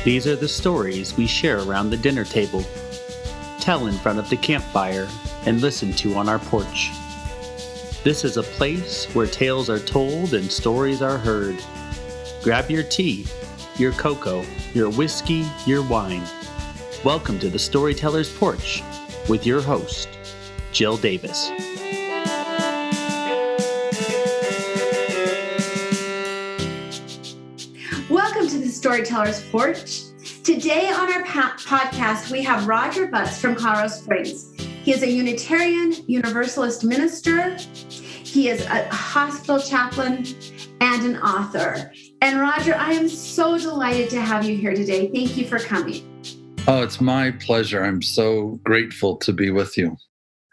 These are the stories we share around the dinner table, tell in front of the campfire, and listen to on our porch. This is a place where tales are told and stories are heard. Grab your tea, your cocoa, your whiskey, your wine. Welcome to the Storyteller's Porch with your host, Jill Davis. Welcome to the Storyteller's Porch. Today on our podcast, we have Roger Butts from Colorado Springs. He is a Unitarian Universalist minister. He is a hospital chaplain and an author. And Roger, I am so delighted to have you here today. Thank you for coming. Oh, it's my pleasure. I'm so grateful to be with you.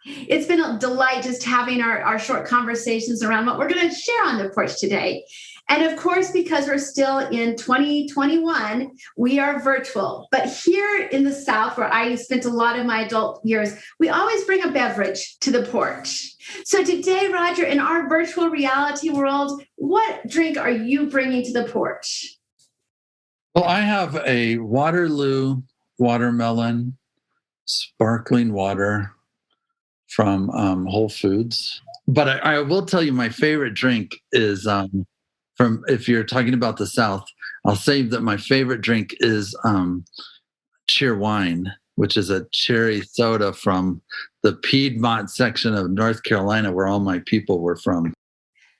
It's been a delight just having our short conversations around what we're going to share on the porch today. And of course, because we're still in 2021, we are virtual. But here in the South, where I spent a lot of my adult years, we always bring a beverage to the porch. So today, Roger, in our virtual reality world, what drink are you bringing to the porch? Well, I have a Waterloo watermelon sparkling water from Whole Foods. But I will tell you my favorite drink is if you're talking about the South, I'll say that my favorite drink is Cheerwine, which is a cherry soda from the Piedmont section of North Carolina, where all my people were from.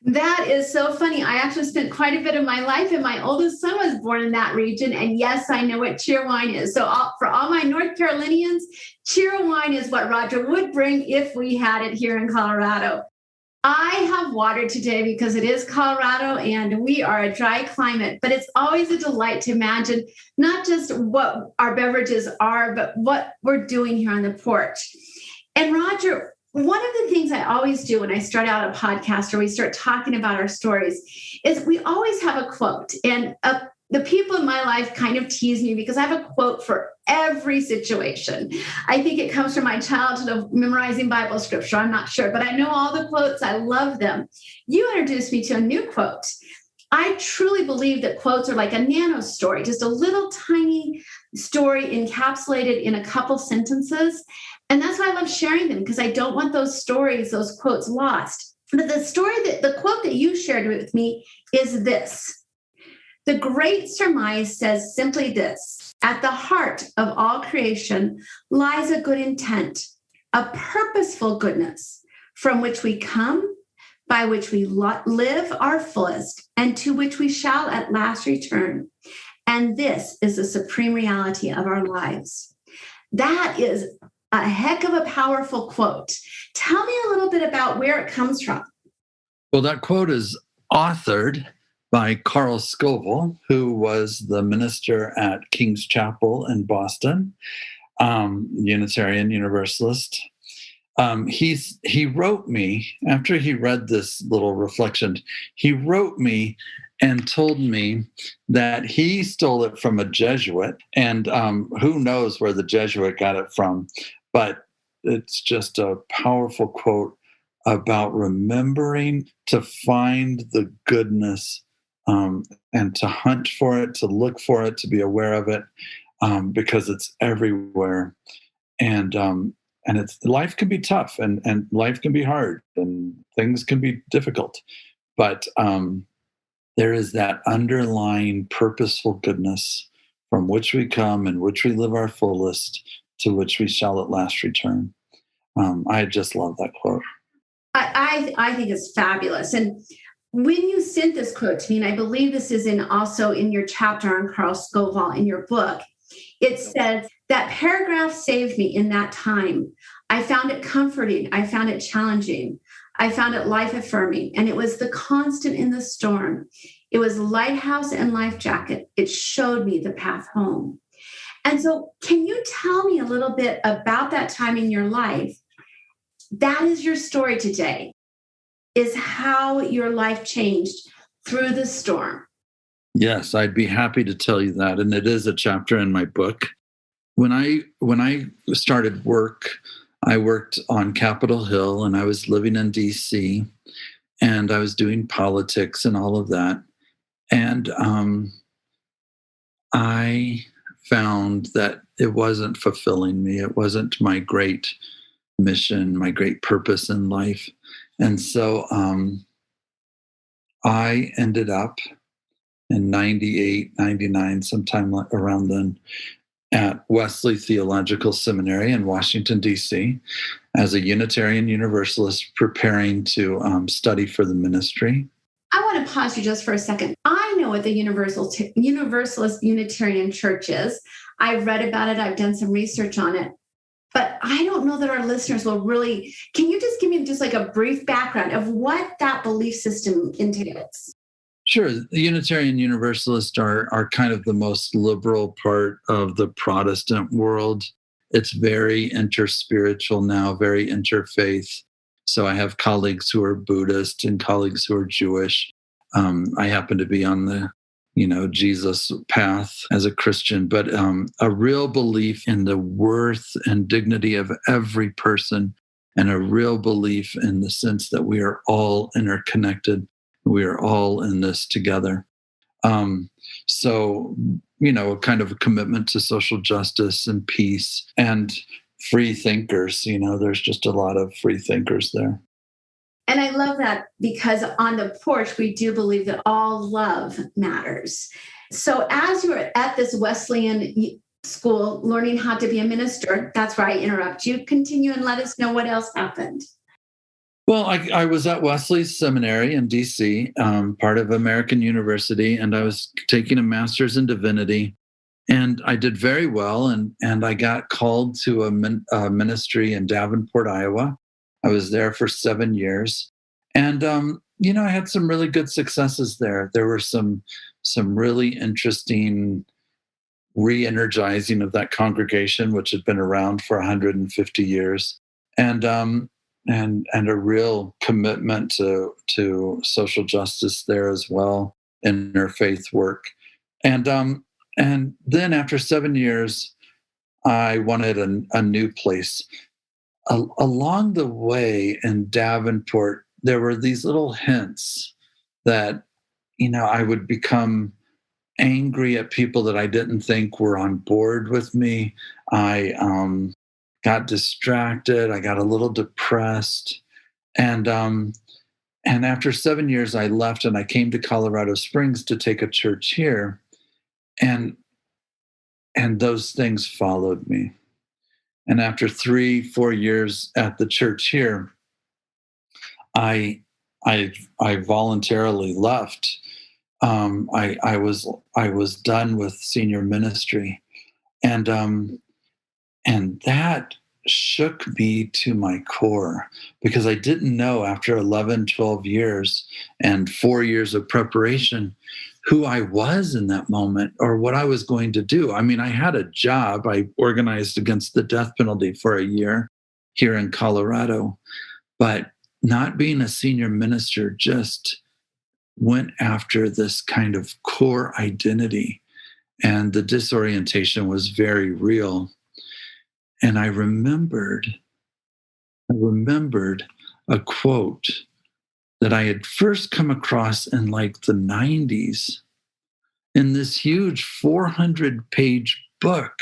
That is so funny. I actually spent quite a bit of my life, and my oldest son was born in that region. And yes, I know what Cheerwine is. So for all my North Carolinians, Cheerwine is what Roger would bring if we had it here in Colorado. I have water today because it is Colorado and we are a dry climate, but it's always a delight to imagine not just what our beverages are, but what we're doing here on the porch. And Roger, one of the things I always do when I start out a podcast or we start talking about our stories is we always have a quote. And the people in my life kind of tease me because I have a quote for every situation. I think it comes from my childhood of memorizing Bible scripture. I'm not sure, but I know all the quotes. I love them. You introduced me to a new quote. I truly believe that quotes are like a nano story, just a little tiny story encapsulated in a couple sentences. And that's why I love sharing them, because I don't want those stories, those quotes lost. But the quote that you shared with me is this. The great surmise says simply this: at the heart of all creation lies a good intent, a purposeful goodness from which we come, by which we live our fullest, and to which we shall at last return. And this is the supreme reality of our lives. That is a heck of a powerful quote. Tell me a little bit about where it comes from. Well, that quote is authored by Scovel, who was the minister at King's Chapel in Boston, Unitarian Universalist. He wrote me, after he read this little reflection, he wrote me and told me that he stole it from a Jesuit, and who knows where the Jesuit got it from, but it's just a powerful quote about remembering to find the goodness and to hunt for it, to look for it, to be aware of it, because it's everywhere. And life can be tough and life can be hard and things can be difficult. But there is that underlying purposeful goodness from which we come and which we live our fullest, to which we shall at last return. I just love that quote. I think it's fabulous. And when you sent this quote to me, and I believe this is also in your chapter on Scovel in your book, it says, that paragraph saved me in that time. I found it comforting. I found it challenging. I found it life-affirming. And it was the constant in the storm. It was lighthouse and life jacket. It showed me the path home. And so can you tell me a little bit about that time in your life? That is your story today, is how your life changed through the storm. Yes, I'd be happy to tell you that. And it is a chapter in my book. When I started work, I worked on Capitol Hill and I was living in DC and I was doing politics and all of that. And I found that it wasn't fulfilling me. It wasn't my great mission, my great purpose in life. And so I ended up in 98, 99, sometime around then, at Wesley Theological Seminary in Washington, D.C., as a Unitarian Universalist preparing to study for the ministry. I want to pause you just for a second. I know what the Universalist Unitarian Church is. I've read about it. I've done some research on it. But I don't know that our listeners will really. Can you just give me just like a brief background of what that belief system entails? Sure. The Unitarian Universalists are kind of the most liberal part of the Protestant world. It's very interspiritual now, very interfaith. So I have colleagues who are Buddhist and colleagues who are Jewish. I happen to be on the, Jesus path as a Christian, but a real belief in the worth and dignity of every person, and a real belief in the sense that we are all interconnected. We are all in this together. So, kind of a commitment to social justice and peace and free thinkers. There's just a lot of free thinkers there. And I love that, because on the Porch, we do believe that all love matters. So as you were at this Wesleyan school learning how to be a minister, that's where I interrupt you. Continue and let us know what else happened. Well, I was at Wesley Seminary in D.C., part of American University, and I was taking a master's in divinity, and I did very well, and I got called to a ministry in Davenport, Iowa. I was there for 7 years, and I had some really good successes there. There were some really interesting re-energizing of that congregation, which had been around for 150 years, and a real commitment to social justice there as well, interfaith work. And then after 7 years, I wanted a new place. Along the way in Davenport, there were these little hints that, I would become angry at people that I didn't think were on board with me. I got distracted. I got a little depressed. And after 7 years, I left and I came to Colorado Springs to take a church here. And those things followed me. And after 3-4 years at the church here, I voluntarily left. I was done with senior ministry, and that shook me to my core, because I didn't know, after 11, 12 years and 4 years of preparation, who I was in that moment or what I was going to do. I mean, I had a job. I organized against the death penalty for a year here in Colorado, but not being a senior minister just went after this kind of core identity, and the disorientation was very real. And I remembered a quote that I had first come across in like the 90s in this huge 400-page book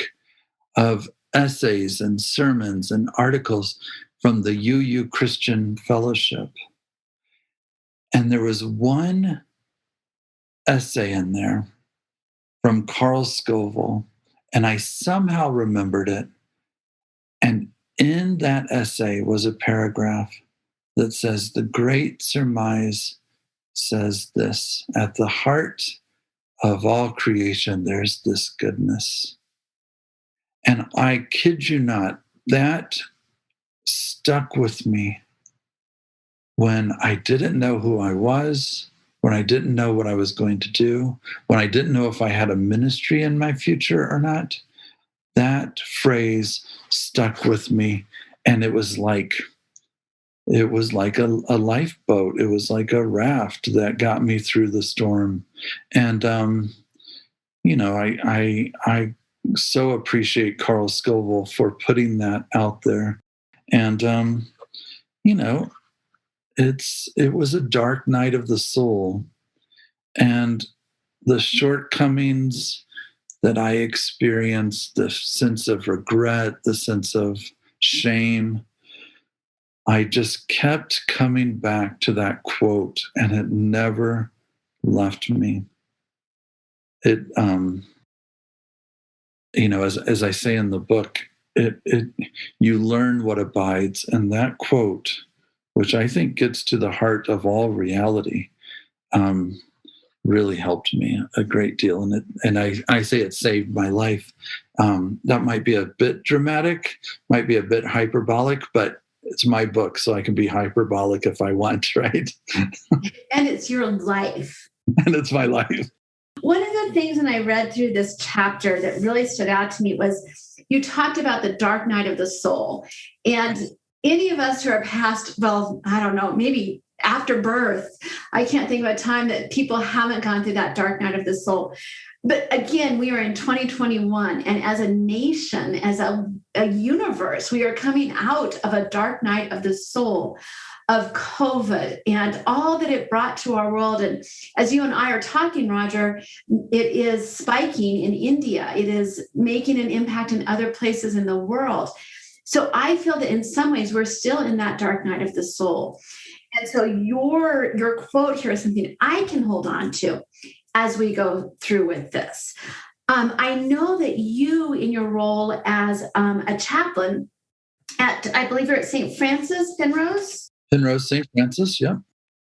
of essays and sermons and articles from the UU Christian Fellowship. And there was one essay in there from Carl Scovel, and I somehow remembered it. And in that essay was a paragraph that says, "The great surmise says this: at the heart of all creation, there's this goodness." And I kid you not, that stuck with me when I didn't know who I was, when I didn't know what I was going to do, when I didn't know if I had a ministry in my future or not. That phrase stuck with me, and it was like a lifeboat. It was like a raft that got me through the storm. And I so appreciate Carl Scovel for putting that out there. And it was a dark night of the soul, and the shortcomings that I experienced the sense of regret, the sense of shame, I just kept coming back to that quote, and it never left me. It, as I say in the book, you learn what abides, and that quote, which I think gets to the heart of all reality, really helped me a great deal. And I say it saved my life. That might be a bit dramatic, might be a bit hyperbolic, but it's my book, so I can be hyperbolic if I want, right? And it's your life. And it's my life. One of the things when I read through this chapter that really stood out to me was you talked about the dark night of the soul. And any of us who are past, well, I don't know, maybe after birth, I can't think of a time that people haven't gone through that dark night of the soul. But again, we are in 2021, and as a nation, as a universe, we are coming out of a dark night of the soul, of COVID and all that it brought to our world. And as you and I are talking, Roger, it is spiking in India. It is making an impact in other places in the world. So I feel that in some ways we're still in that dark night of the soul. And so your quote here is something I can hold on to as we go through with this. I know that you, in your role as a chaplain at, I believe you're at St. Francis, Penrose? Penrose, St. Francis, yeah.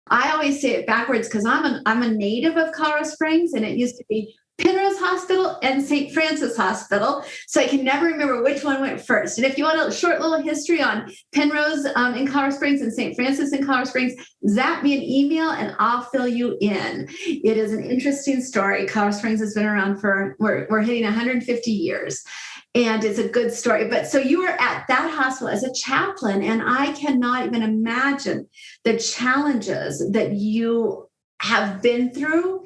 I always say it backwards because I'm a native of Colorado Springs, and it used to be Penrose Hospital and St. Francis Hospital. So I can never remember which one went first. And if you want a short little history on Penrose in Colorado Springs and St. Francis in Colorado Springs, zap me an email and I'll fill you in. It is an interesting story. Colorado Springs has been around we're hitting 150 years. And it's a good story. But so you were at that hospital as a chaplain, and I cannot even imagine the challenges that you have been through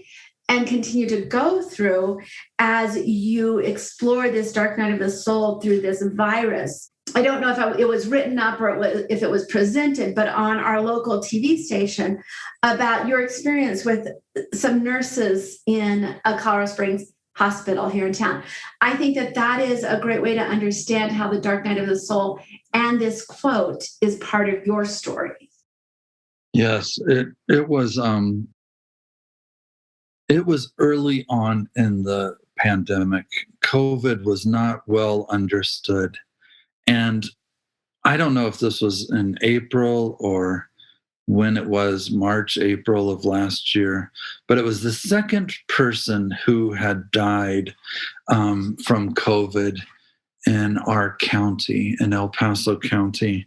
and continue to go through as you explore this dark night of the soul through this virus. I don't know if it was written up or if it was presented, but on our local TV station about your experience with some nurses in a Colorado Springs hospital here in town. I think that is a great way to understand how the dark night of the soul and this quote is part of your story. Yes, it was early on in the pandemic. COVID was not well understood. And I don't know if this was in April or when it was March, April of last year, but it was the second person who had died from COVID in our county, in El Paso County.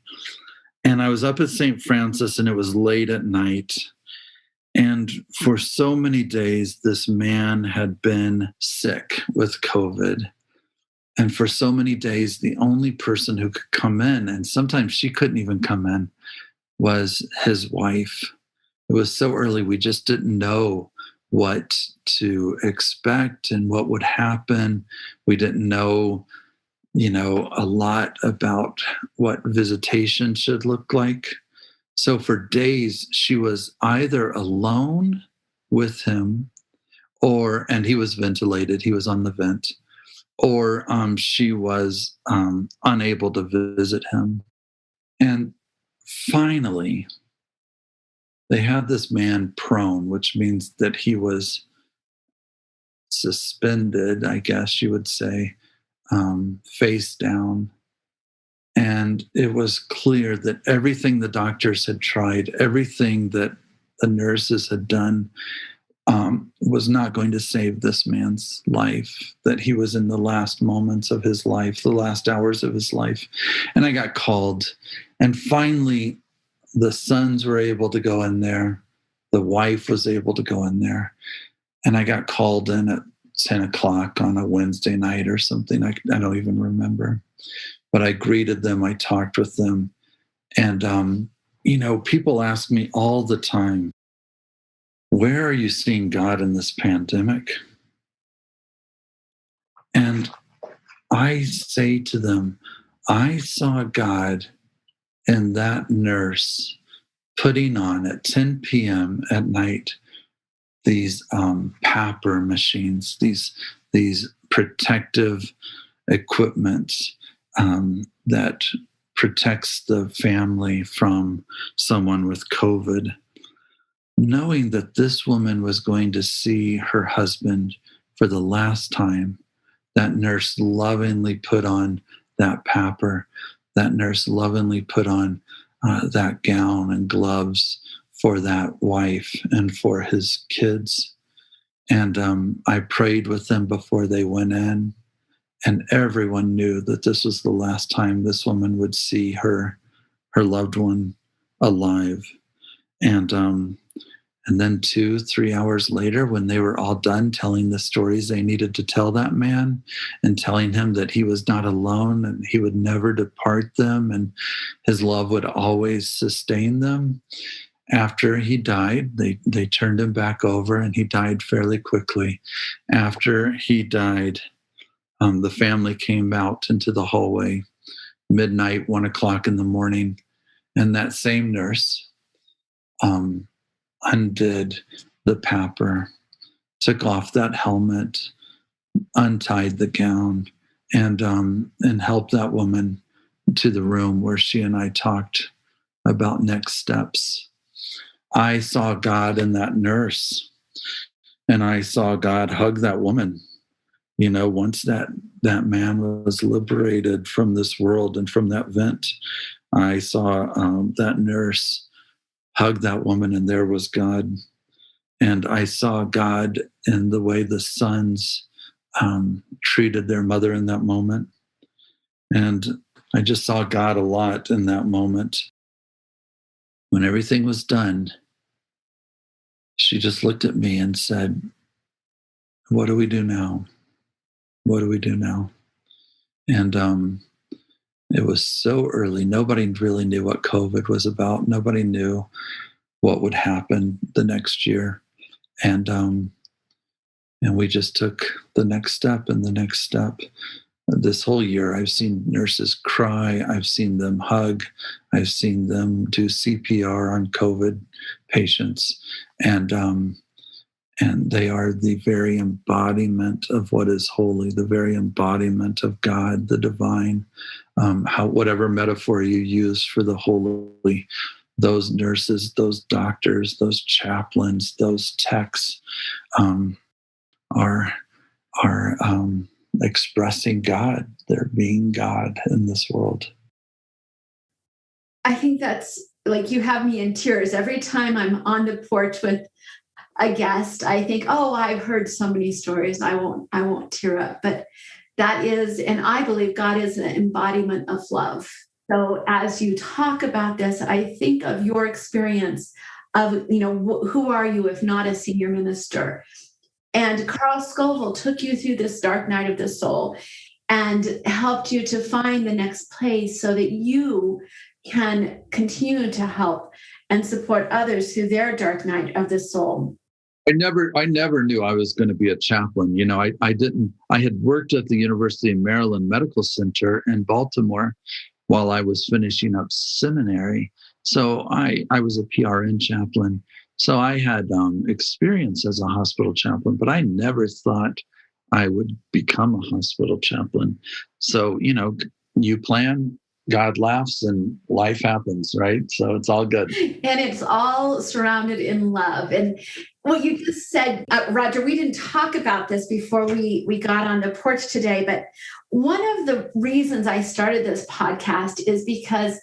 And I was up at St. Francis, and it was late at night. And for so many days, this man had been sick with COVID. And for so many days, the only person who could come in, and sometimes she couldn't even come in, was his wife. It was so early, we just didn't know what to expect and what would happen. We didn't know, a lot about what visitation should look like. So for days, she was either alone with him, and he was ventilated, he was on the vent, or she was unable to visit him. And finally, they had this man prone, which means that he was suspended, I guess you would say, face down. And it was clear that everything the doctors had tried, everything that the nurses had done, was not going to save this man's life, that he was in the last moments of his life, the last hours of his life. And I got called. And finally, the sons were able to go in there. The wife was able to go in there. And I got called in at 10 o'clock on a Wednesday night or something. I don't even remember. But I greeted them. I talked with them. And, people ask me all the time, where are you seeing God in this pandemic? And I say to them, I saw God in that nurse putting on at 10 p.m. at night these PAPR machines, these protective equipment that protects the family from someone with COVID, knowing that this woman was going to see her husband for the last time. That nurse lovingly put on that papper. That nurse lovingly put on that gown and gloves for that wife and for his kids. And I prayed with them before they went in. And everyone knew that this was the last time this woman would see her loved one alive. And then 2-3 hours later, when they were all done telling the stories they needed to tell that man and telling him that he was not alone and he would never depart them and his love would always sustain them, after he died, they turned him back over and he died fairly quickly. After he died, the family came out into the hallway, midnight, 1 o'clock in the morning, and that same nurse undid the papper, took off that helmet, untied the gown, and helped that woman to the room where she and I talked about next steps. I saw God in that nurse, and I saw God hug that woman. You know, once that man was liberated from this world and from that vent, I saw that nurse hug that woman, and there was God. And I saw God in the way the sons treated their mother in that moment. And I just saw God a lot in that moment. When everything was done, she just looked at me and said, "What do we do now? What do we do now?" And it was so early. Nobody really knew what COVID was about. Nobody knew what would happen the next year. And we just took the next step and the next step. This whole year, I've seen nurses cry. I've seen them hug. I've seen them do CPR on COVID patients. And they are the very embodiment of what is holy, the very embodiment of God, the divine. Whatever metaphor you use for the holy, those nurses, those doctors, those chaplains, those techs are expressing God. They're being God in this world. I think that's like, you have me in tears every time I'm on the porch with a guest. I think, oh, I've heard so many stories. I won't tear up, but that is, and I believe God is an embodiment of love. So as you talk about this, I think of your experience of, who are you if not a senior minister? And Carl Scovel took you through this dark night of the soul and helped you to find the next place so that you can continue to help and support others through their dark night of the soul. I never knew I was going to be a chaplain. I had worked at the University of Maryland Medical Center in Baltimore while I was finishing up seminary. So I was a PRN chaplain. So I had experience as a hospital chaplain, but I never thought I would become a hospital chaplain. So, you plan, God laughs, and life happens, right? So it's all good. And it's all surrounded in love. And what you just said, Roger, we didn't talk about this before we got on the porch today, but one of the reasons I started this podcast is because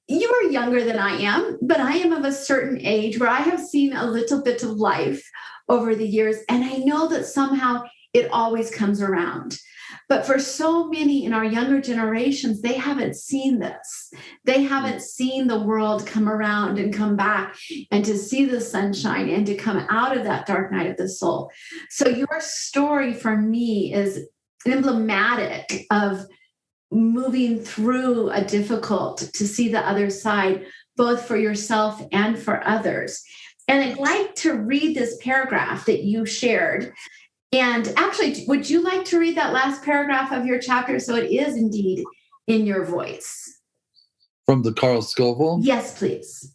you are younger than I am, but I am of a certain age where I have seen a little bit of life over the years. And I know that somehow it always comes around. But for so many in our younger generations, they haven't seen this. They haven't seen the world come around and come back and to see the sunshine and to come out of that dark night of the soul. So your story for me is emblematic of moving through a difficult to see the other side, both for yourself and for others. And I'd like to read this paragraph that you shared. And actually, would you like to read that last paragraph of your chapter? So it is indeed in your voice. From the Carl Scovel? Yes, please.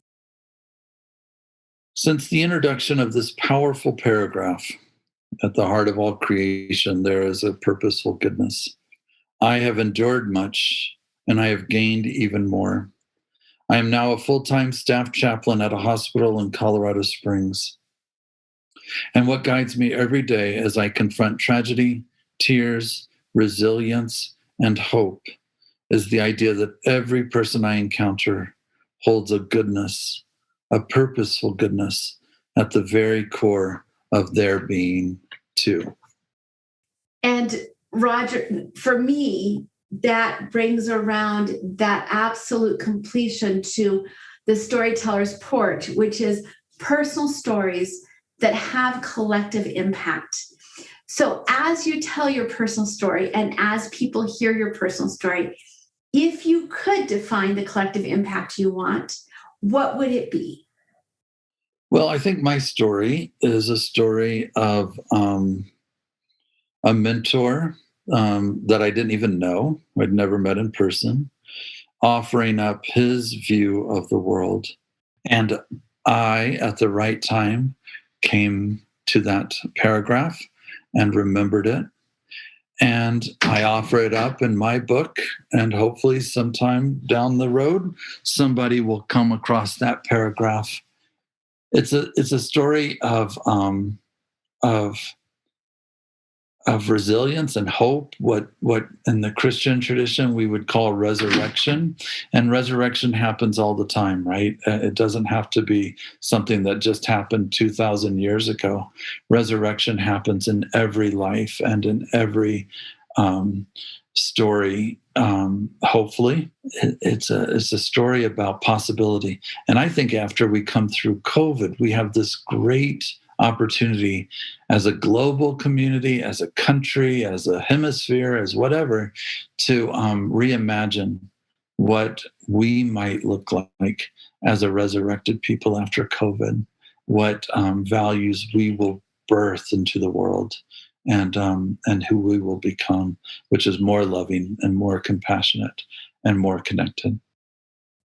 Since the introduction of this powerful paragraph, At the heart of all creation, there is a purposeful goodness. I have endured much, and I have gained even more. I am now a full-time staff chaplain at a hospital in Colorado Springs. And what guides me every day as I confront tragedy, tears, resilience, and hope is the idea that every person I encounter holds a goodness, a purposeful goodness at the very core of their being too. And Roger, for me, that brings around that absolute completion to the storyteller's porch, which is personal stories that have collective impact. So as you tell your personal story and as people hear your personal story, if you could define the collective impact you want, what would it be? Well, I think my story is a story of a mentor that I didn't even know, I'd never met in person, offering up his view of the world. And I, at the right time, came to that paragraph and remembered it. And I offer it up in my book, and hopefully sometime down the road, somebody will come across that paragraph. It's a story of resilience and hope, what in the Christian tradition we would call resurrection. And resurrection happens all the time, right? It doesn't have to be something that just happened 2,000 years ago. Resurrection happens in every life and in every story. Hopefully, it's a story about possibility. And I think after we come through COVID, we have this great opportunity as a global community, as a country, as a hemisphere, as whatever, to reimagine what we might look like as a resurrected people after COVID, what values we will birth into the world, and who we will become, which is more loving and more compassionate and more connected.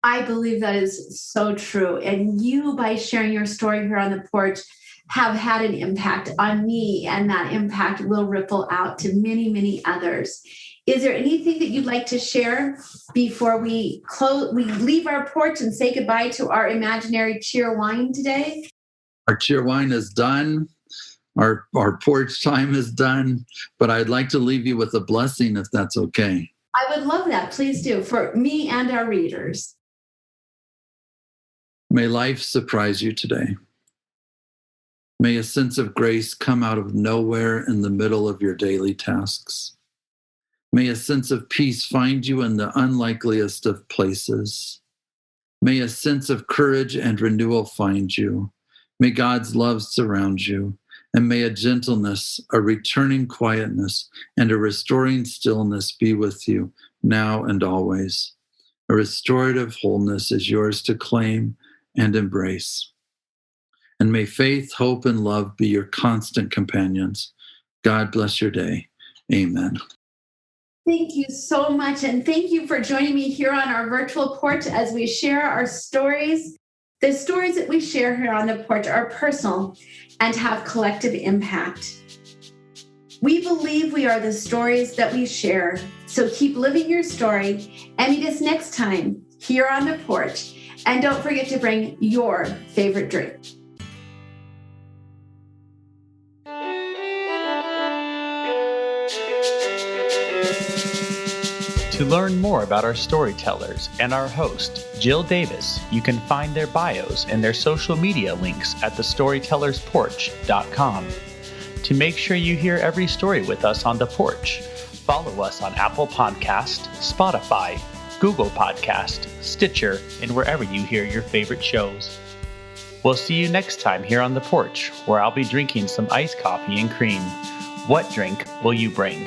I believe that is so true. And you, by sharing your story here on the porch, have had an impact on me, and that impact will ripple out to many, many others. Is there anything that you'd like to share before we leave our porch and say goodbye to our imaginary Cheerwine today? Our Cheerwine is done. Our porch time is done, but I'd like to leave you with a blessing, if that's okay. I would love that. Please do, for me and our readers. May life surprise you today. May a sense of grace come out of nowhere in the middle of your daily tasks. May a sense of peace find you in the unlikeliest of places. May a sense of courage and renewal find you. May God's love surround you. And may a gentleness, a returning quietness, and a restoring stillness be with you now and always. A restorative wholeness is yours to claim and embrace. And may faith, hope, and love be your constant companions. God bless your day. Amen. Thank you so much. And thank you for joining me here on our virtual porch as we share our stories. The stories that we share here on the porch are personal and have collective impact. We believe we are the stories that we share. So keep living your story and meet us next time here on the porch. And don't forget to bring your favorite drink. To learn more about our storytellers and our host, Jill Davis, you can find their bios and their social media links at thestorytellersporch.com. To make sure you hear every story with us on the porch, follow us on Apple Podcast, Spotify, Google Podcast, Stitcher, and wherever you hear your favorite shows. We'll see you next time here on the porch, where I'll be drinking some iced coffee and cream. What drink will you bring?